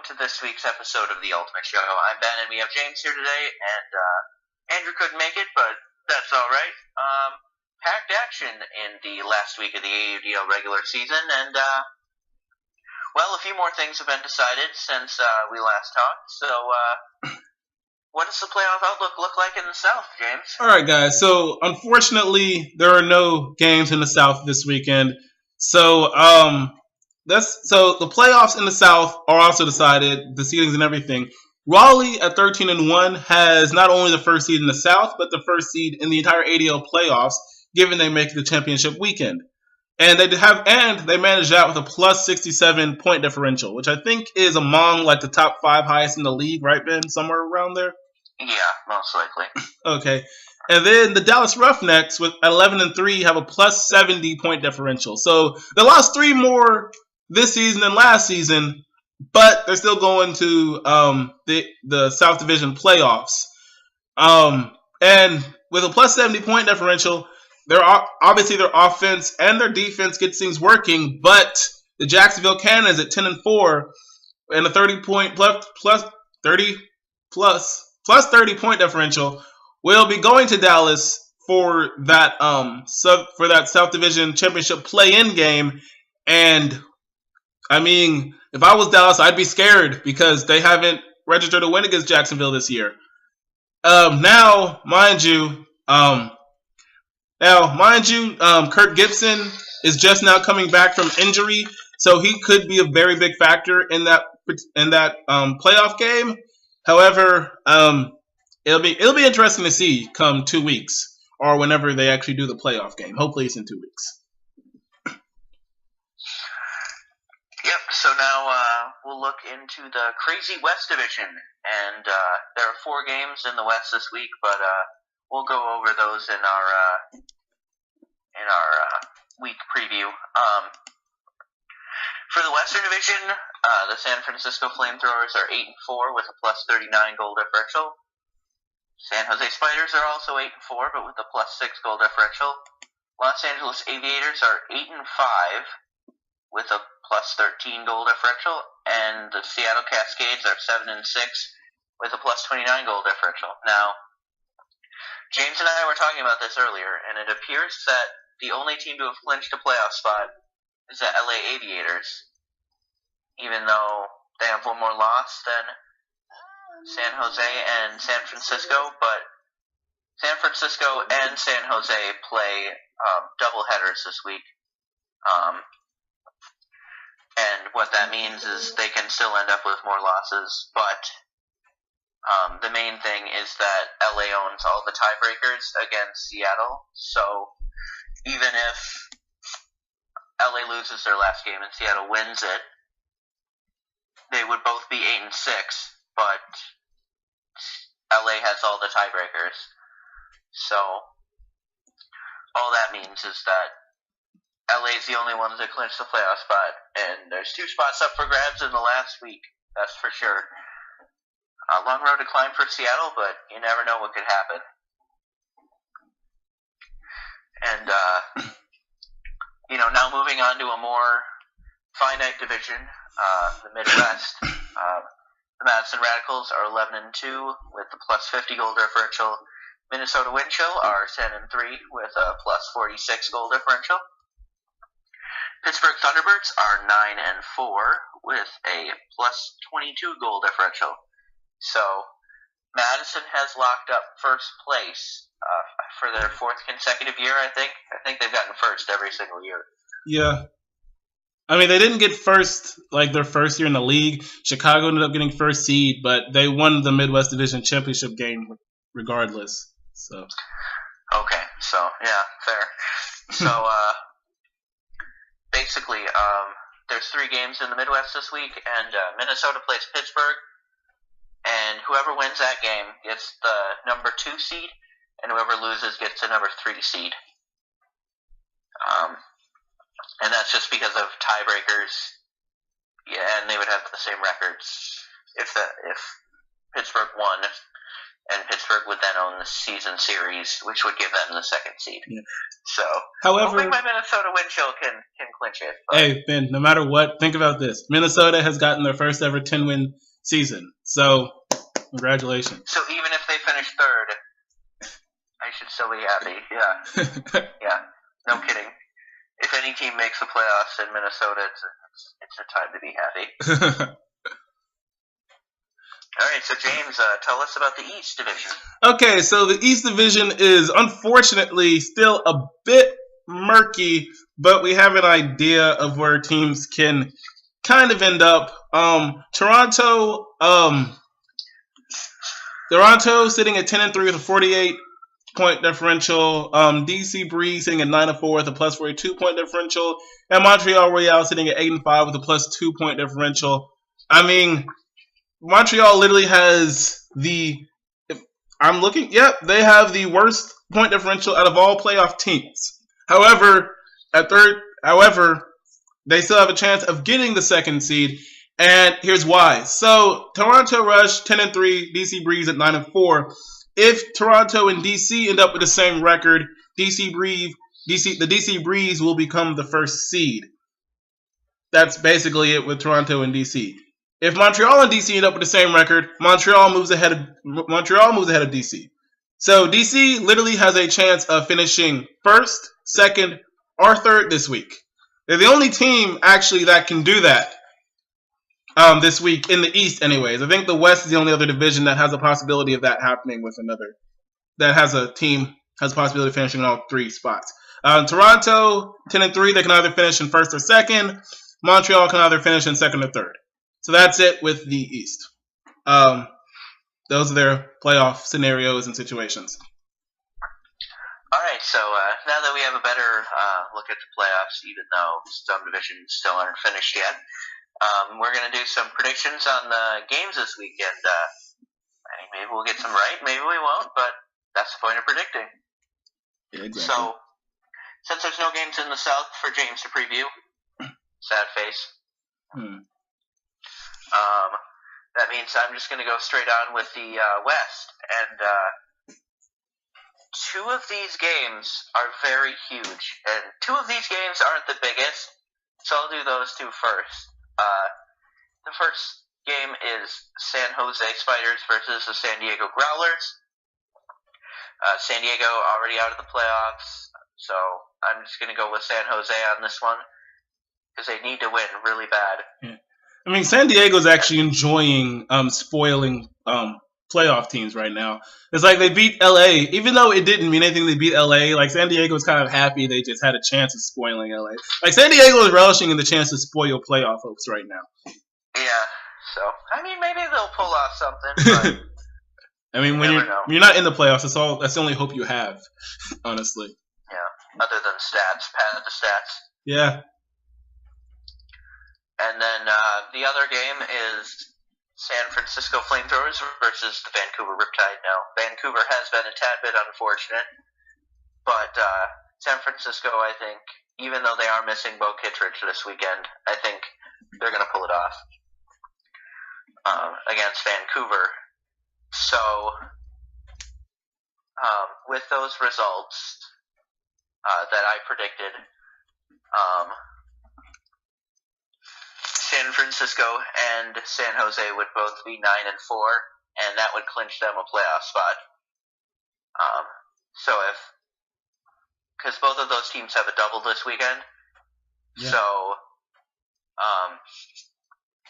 to this week's episode of The Ultimate Show. I'm Ben, and we have James here today, and Andrew couldn't make it, but that's all right. Packed action in the last week of the AUDL regular season, and, a few more things have been decided since we last talked, so what does the playoff outlook look like in the South, James? All right, guys, so unfortunately, there are no games in the South this weekend, so the playoffs in the South are also decided, the seedings and everything. Raleigh at 13-1 has not only the first seed in the South, but the first seed in the entire ADL playoffs, given they make the championship weekend. And they managed that with a plus 67 point differential, which I think is among like the top 5 highest in the league, right, Ben? Somewhere around there? Yeah, most likely. Okay. And then the Dallas Roughnecks at 11-3 have a plus 70 point differential. So they lost 3 more this season than last season, but they're still going to the South Division playoffs. And with a plus 70 point differential, obviously their offense and their defense gets things working, but the Jacksonville Cannons at 10-4 and a 30 point differential will be going to Dallas for that South Division Championship play-in game. And I mean, if I was Dallas, I'd be scared because they haven't registered a win against Jacksonville this year. Now, mind you, Kurt Gibson is just now coming back from injury, so he could be a very big factor in that playoff game. However, it'll be interesting to see come 2 weeks or whenever they actually do the playoff game. Hopefully, it's in 2 weeks. Yep, so now we'll look into the Crazy West Division, and there are 4 games in the West this week, but we'll go over those in our week preview. For the Western Division, the San Francisco Flamethrowers are 8-4 with a plus 39 goal differential. San Jose Spiders are also 8-4, but with a plus 6 goal differential. Los Angeles Aviators are 8-5 with a plus 13 goal differential, and the Seattle Cascades are 7-6 with a plus 29 goal differential. Now, James and I were talking about this earlier, and it appears that the only team to have clinched a playoff spot is the LA Aviators, even though they have one more loss than San Jose and San Francisco, but San Francisco and San Jose play doubleheaders this week. And what that means is they can still end up with more losses, but the main thing is that LA owns all the tiebreakers against Seattle, so even if LA loses their last game and Seattle wins it, they would both be 8-6, but LA has all the tiebreakers. So all that means is that LA is the only one to clinch the playoff spot, and there's 2 spots up for grabs in the last week, that's for sure. A long road to climb for Seattle, but you never know what could happen. And, now moving on to a more finite division, the Midwest, the Madison Radicals are 11-2 with a plus 50 goal differential. Minnesota Wind Chill are 10-3 with a plus 46 goal differential. Pittsburgh Thunderbirds are 9-4 with a plus 22 goal differential. So Madison has locked up first place for their 4th consecutive year, I think. I think they've gotten first every single year. Yeah. I mean, they didn't get first, like, their first year in the league. Chicago ended up getting first seed, but they won the Midwest Division Championship game regardless. So. Okay, so, yeah, fair. So, basically, there's 3 games in the Midwest this week, and Minnesota plays Pittsburgh, and whoever wins that game gets the number 2 seed, and whoever loses gets the number 3 seed. And that's just because of tiebreakers. Yeah, and they would have the same records if Pittsburgh won and Pittsburgh Pittsburgh would then own the season series, which would give them the second seed. Yeah. So, However, hoping my Minnesota wind chill can clinch it. But. Hey, Ben, no matter what, think about this. Minnesota has gotten their first ever 10-win season. So, congratulations. So, even if they finish third, I should still be happy. Yeah. Yeah. No kidding. If any team makes the playoffs in Minnesota, it's a time to be happy. All right, so James, tell us about the East Division. Okay, so the East Division is unfortunately still a bit murky, but we have an idea of where teams can kind of end up. Toronto sitting at 10-3 with a 48-point differential. DC Breeze sitting at 9-4 with a plus 42-point differential, and Montreal Royale sitting at 8-5 with a plus 2-point differential. I mean, Montreal literally has they have the worst point differential out of all playoff teams. However, they still have a chance of getting the second seed, and here's why. So, Toronto Rush 10-3, DC Breeze at 9-4. If Toronto and DC end up with the same record, the DC Breeze will become the first seed. That's basically it with Toronto and DC. If Montreal and DC end up with the same record, Montreal moves ahead of DC. So DC literally has a chance of finishing first, second, or third this week. They're the only team actually that can do that this week in the East anyways. I think the West is the only other division that has a possibility of that happening with another. That has a possibility of finishing in all three spots. Toronto, 10-3, they can either finish in first or second. Montreal can either finish in second or third. So that's it with the East. Those are their playoff scenarios and situations. All right, so now that we have a better look at the playoffs, even though some divisions still aren't finished yet, we're going to do some predictions on the games this weekend. I mean, maybe we'll get some right, maybe we won't, but that's the point of predicting. Yeah, exactly. So, since there's no games in the South for James to preview, sad face. That means I'm just going to go straight on with the West. And two of these games are very huge. And two of these games aren't the biggest, so I'll do those two first. The first game is San Jose Spiders versus the San Diego Growlers. San Diego already out of the playoffs, so I'm just going to go with San Jose on this one because they need to win really bad. Yeah. I mean, San Diego's actually enjoying spoiling playoff teams right now. It's like they beat LA, even though it didn't mean anything. They beat LA. Like San Diego's kind of happy they just had a chance of spoiling LA. Like San Diego is relishing in the chance to spoil playoff hopes right now. Yeah. So I mean, maybe they'll pull off something. But I mean, when you're not in the playoffs, that's the only hope you have, honestly. Yeah. Other than stats, pad the stats. Yeah. And then the other game is San Francisco Flamethrowers versus the Vancouver Riptide. Now, Vancouver has been a tad bit unfortunate, but San Francisco, I think, even though they are missing Bo Kittredge this weekend, I think they're going to pull it off against Vancouver. So, with those results that I predicted, San Francisco and San Jose would both be 9-4, and that would clinch them a playoff spot. Because both of those teams have a double this weekend, so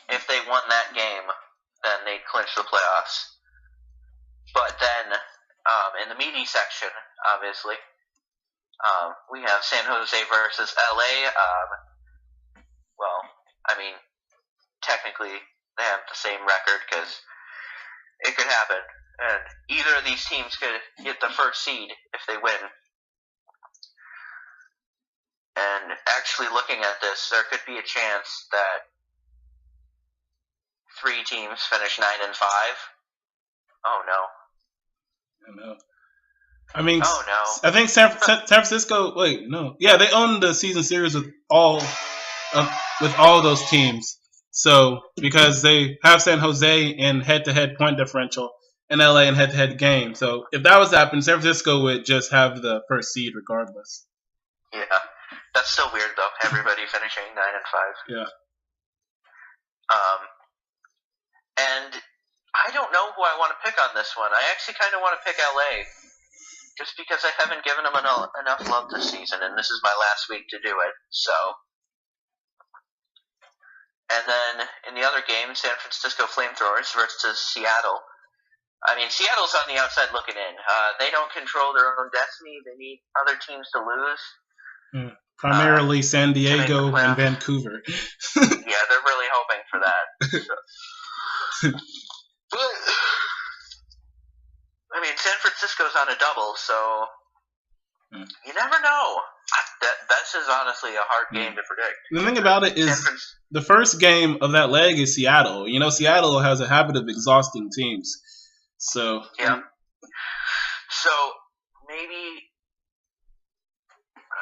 if they won that game, then they'd clinch the playoffs. But then, in the meaty section, obviously, we have San Jose versus LA. Well, I mean, technically, they have the same record because it could happen. And either of these teams could get the first seed if they win. And actually looking at this, there could be a chance that 3 teams finish 9-5. Oh, no. I know. I mean, oh, no. I think San Francisco, wait, no. Yeah, they own the season series with all those teams. So, because they have San Jose in head-to-head point differential, and LA in head-to-head game. So if that was to happen, San Francisco would just have the first seed regardless. Yeah, that's still weird though. Everybody finishing 9-5. Yeah. And I don't know who I want to pick on this one. I actually kind of want to pick LA, just because I haven't given them enough love this season, and this is my last week to do it. So. And then in the other game, San Francisco Flamethrowers versus Seattle. I mean, Seattle's on the outside looking in. They don't control their own destiny. They need other teams to lose. Primarily San Diego and Vancouver. Yeah, they're really hoping for that. But, I mean, San Francisco's on a double, so you never know. This is honestly a hard game to predict. The thing about it is the first game of that leg is Seattle. You know, Seattle has a habit of exhausting teams. So yeah. So maybe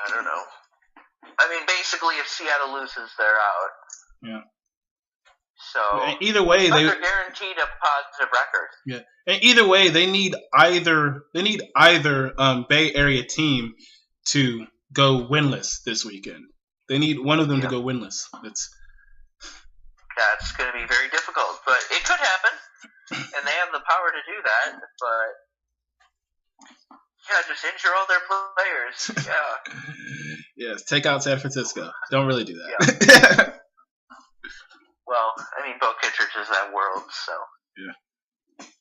I don't know. I mean, basically, if Seattle loses, they're out. Yeah. So either way, they're guaranteed a positive record. Yeah, and either way, they need either Bay Area team to go winless this weekend. They need one of them to go winless. That's going to be very difficult, but it could happen, and they have the power to do that. But yeah, just injure all their players. Yeah. Yes, take out San Francisco. Don't really do that. Yeah. Well, I mean, Bo Kittredge is that world, so. Yeah.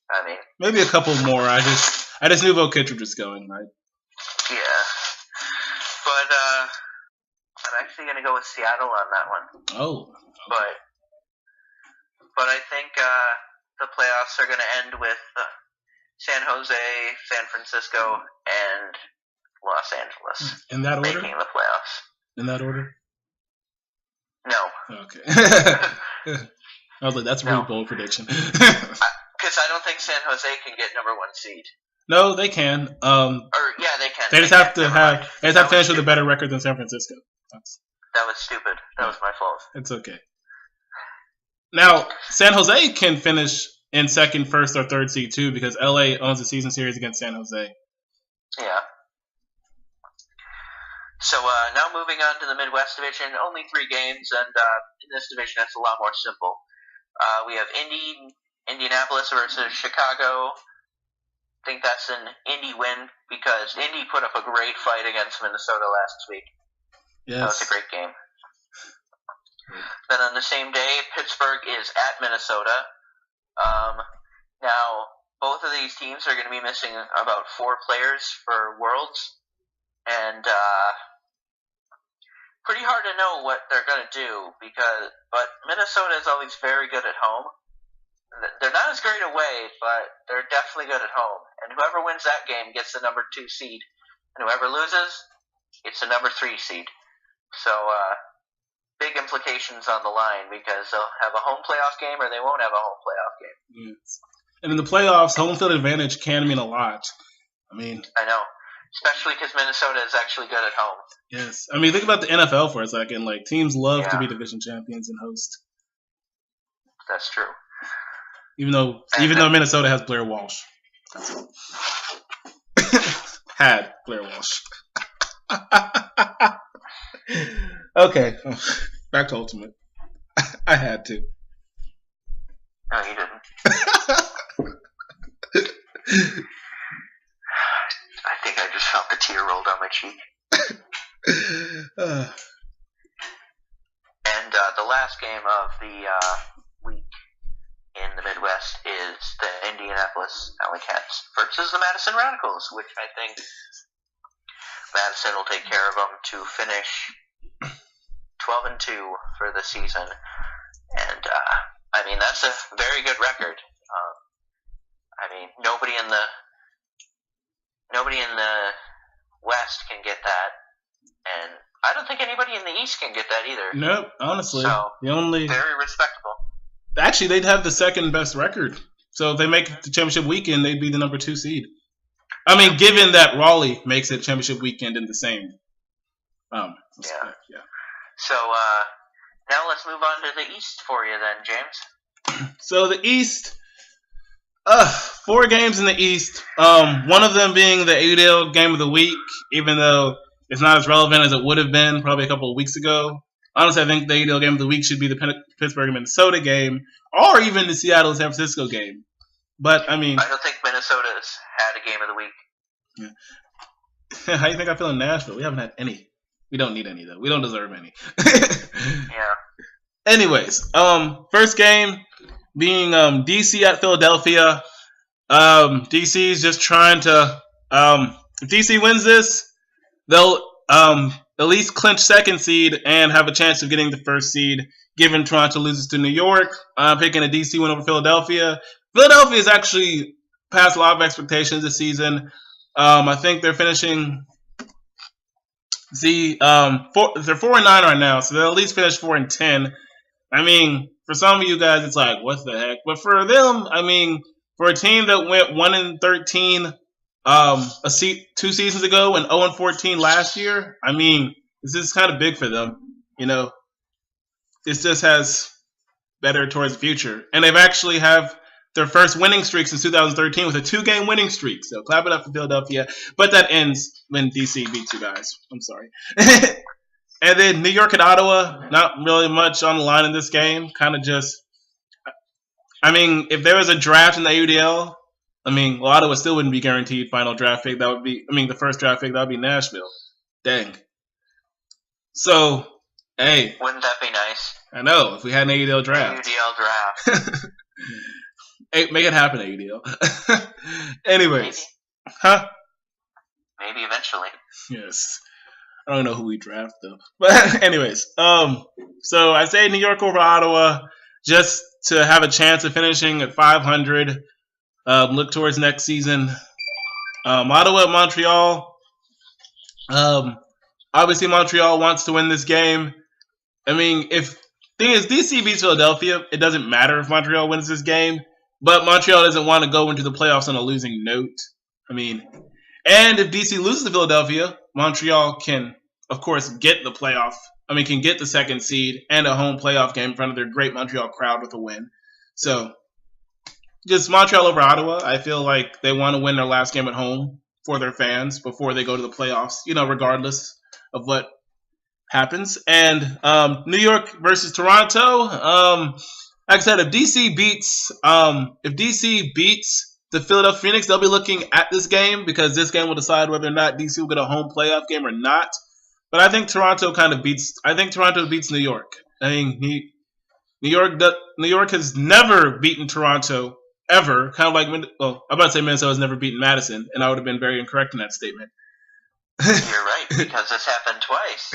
I mean. Maybe a couple more. I just knew Bo Kittredge was going, right? Yeah. But I'm actually going to go with Seattle on that one. Oh. Okay. But I think the playoffs are going to end with San Jose, San Francisco, and Los Angeles. In that order? Making the playoffs. In that order? No. Okay. I was like, that's a really bold prediction. Because I don't think San Jose can get number 1 seed. No, they can. They can. They just have to finish with a better record than San Francisco. That was stupid. That was my fault. It's okay. Now, San Jose can finish in second, first, or third seed too, because LA owns the season series against San Jose. Yeah. So now moving on to the Midwest Division, only 3 games, and in this division it's a lot more simple. We have Indianapolis versus Chicago. I think that's an Indy win because Indy put up a great fight against Minnesota last week. Yes. That was a great game. Then on the same day, Pittsburgh is at Minnesota. Now, both of these teams are going to be missing about 4 players for Worlds, and pretty hard to know what they're going to do but Minnesota is always very good at home. They're not as great away, but they're definitely good at home. And whoever wins that game gets the number 2 seed, and whoever loses, it's the number 3 seed. So big implications on the line because they'll have a home playoff game or they won't have a home playoff game. Yes. And in the playoffs, home field advantage can mean a lot. I know. Especially because Minnesota is actually good at home. Yes. I mean, think about the NFL for a second. Like, teams love to be division champions and host. That's true. Even though Minnesota has Blair Walsh. Had Blair Walsh. Okay. Back to Ultimate. I had to. No, you didn't. I think I just felt the tear roll down my cheek. And the last game of the week in the Midwest is the Indianapolis Alley Cats versus the Madison Radicals, which I think Madison will take care of them to finish 12-2 for the season. And, I mean, that's a very good record. I mean, nobody in the West can get that, and I don't think anybody in the East can get that either. Nope, honestly. So, very respectable. Actually, they'd have the second best record. So if they make it to championship weekend, they'd be the number 2 seed. I mean, given that Raleigh makes it championship weekend in the same. Yeah. So now let's move on to the East for you then, James. So the East, 4 games in the East. One of them being the AUDL game of the week, even though it's not as relevant as it would have been probably a couple of weeks ago. Honestly, I think the AUDL game of the week should be the Pittsburgh and Minnesota game, or even the Seattle and San Francisco game. But I mean, I don't think Minnesota's had a game of the week. Yeah. How do you think I feel in Nashville? We haven't had any. We don't need any though. We don't deserve any. Yeah. Anyways, first game being DC at Philadelphia. DC is just trying to. If DC wins this, they'll at least clinch second seed and have a chance of getting the first seed. Given Toronto loses to New York, I'm picking a DC win over Philadelphia. Philadelphia is actually past a lot of expectations this season. I think they're finishing. They're 4-9 right now, so they'll at least finish 4-10. I mean, for some of you guys, it's like, what the heck? But for them, I mean, for a team that went 1-13 2 seasons ago and 0-14 last year, I mean, this is kind of big for them. You know, this just has better towards the future, and they've actually have their first winning streak since 2013 with a 2-game winning streak. So clap it up for Philadelphia. But that ends when DC beats you guys. I'm sorry. And then New York and Ottawa, not really much on the line in this game. Kind of just, I mean, if there was a draft in the AUDL, I mean, well, Ottawa still wouldn't be guaranteed final draft pick. That would be, I mean, the first draft pick, that would be Nashville. Dang. So, hey. Wouldn't that be nice? I know, if we had an AUDL draft. AUDL draft. Hey, make it happen, AUDL. Anyways. Maybe. Huh? Maybe eventually. Yes. I don't know who we draft, though. But anyways. So I say New York over Ottawa just to have a chance of finishing at 500. Look towards next season. Ottawa at Montreal. Obviously, Montreal wants to win this game. I mean, thing is, DC beats Philadelphia. It doesn't matter if Montreal wins this game. But Montreal doesn't want to go into the playoffs on a losing note. I mean, and if DC loses to Philadelphia, Montreal can, of course, get the playoff. I mean, can get the second seed and a home playoff game in front of their great Montreal crowd with a win. So, just Montreal over Ottawa. I feel like they want to win their last game at home for their fans before they go to the playoffs, you know, regardless of what happens. And New York versus Toronto. Like I said, if DC beats the Philadelphia Phoenix, they'll be looking at this game because this game will decide whether or not DC will get a home playoff game or not. But I think Toronto beats New York. I mean, New York has never beaten Toronto ever. Kind of like, well, I'm about to say Minnesota has never beaten Madison, and I would have been very incorrect in that statement. You're right, because this happened twice.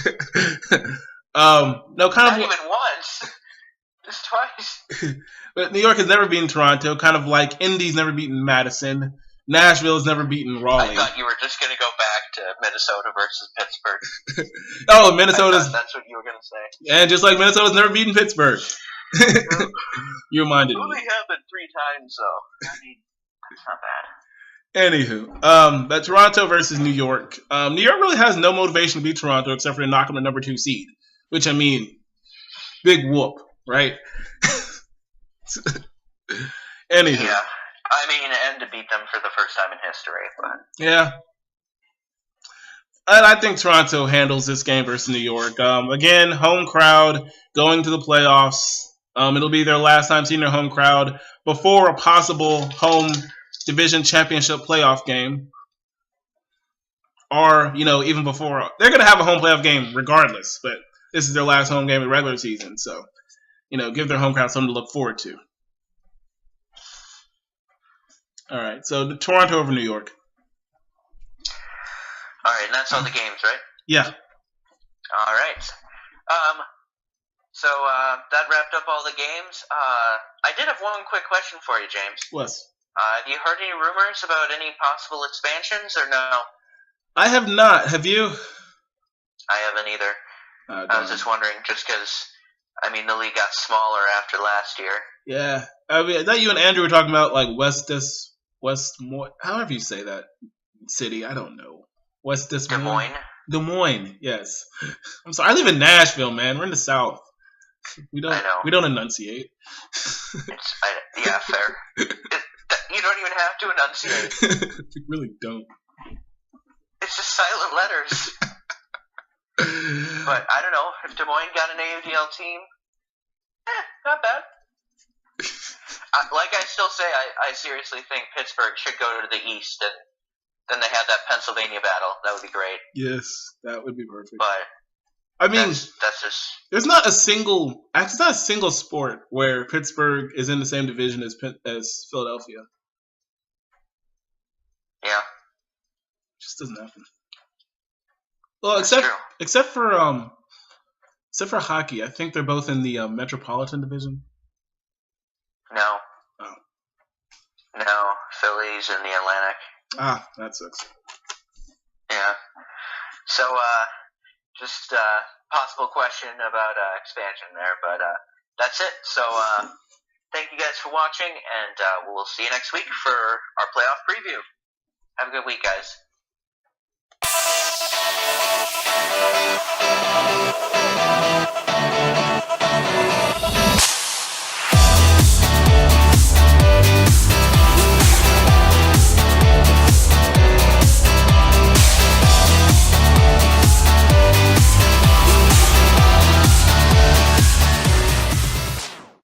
No, kind Not of even once. Just twice. But New York has never beaten Toronto, kind of like Indy's never beaten Madison. Nashville's never beaten Raleigh. I thought you were just going to go back to Minnesota versus Pittsburgh. Oh, Minnesota's. That's what you were going to say. And just like Minnesota's never beaten Pittsburgh. You reminded It me. only happened 3 times, though. I mean, it's not bad. Anywho, but Toronto versus New York. New York really has no motivation to beat Toronto except for to knock them the number 2 seed. Which, I mean, big whoop, right? Anywho. Yeah. I mean, and to beat them for the first time in history. But yeah. And I think Toronto handles this game versus New York. Again, home crowd going to the playoffs. It'll be their last time seeing their home crowd before a possible home division championship playoff game. Or, you know, even before. They're going to have a home playoff game regardless. But this is their last home game of the regular season. So, you know, give their home crowd something to look forward to. All right, so Toronto over New York. All right, and that's all the games, right? Yeah. All right. So that wrapped up all the games. I did have one quick question for you, James. What? Have you heard any rumors about any possible expansions, or no? I have not. Have you? I haven't either. I was just wondering, just because, I mean, the league got smaller after last year. Yeah. I mean, I thought you and Andrew were talking about, like, Westmore, however you say that city, I don't know. Des Moines? Des Moines, yes. I'm sorry, I live in Nashville, man. We're in the South. We don't enunciate. Yeah, fair. You don't even have to enunciate. You really don't. It's just silent letters. But I don't know. If Des Moines got an AUDL team, not bad. Like I still say, I seriously think Pittsburgh should go to the East, and then they have that Pennsylvania battle. That would be great. Yes, that would be perfect. But I mean, that's just it's not a single sport where Pittsburgh is in the same division as Philadelphia. Yeah, it just doesn't happen. Well, except for hockey, I think they're both in the Metropolitan Division. No. Oh. No, Philly's in the Atlantic. Ah, that sucks. Yeah. So, just possible question about expansion there, but that's it. So, thank you guys for watching, and we'll see you next week for our playoff preview. Have a good week, guys.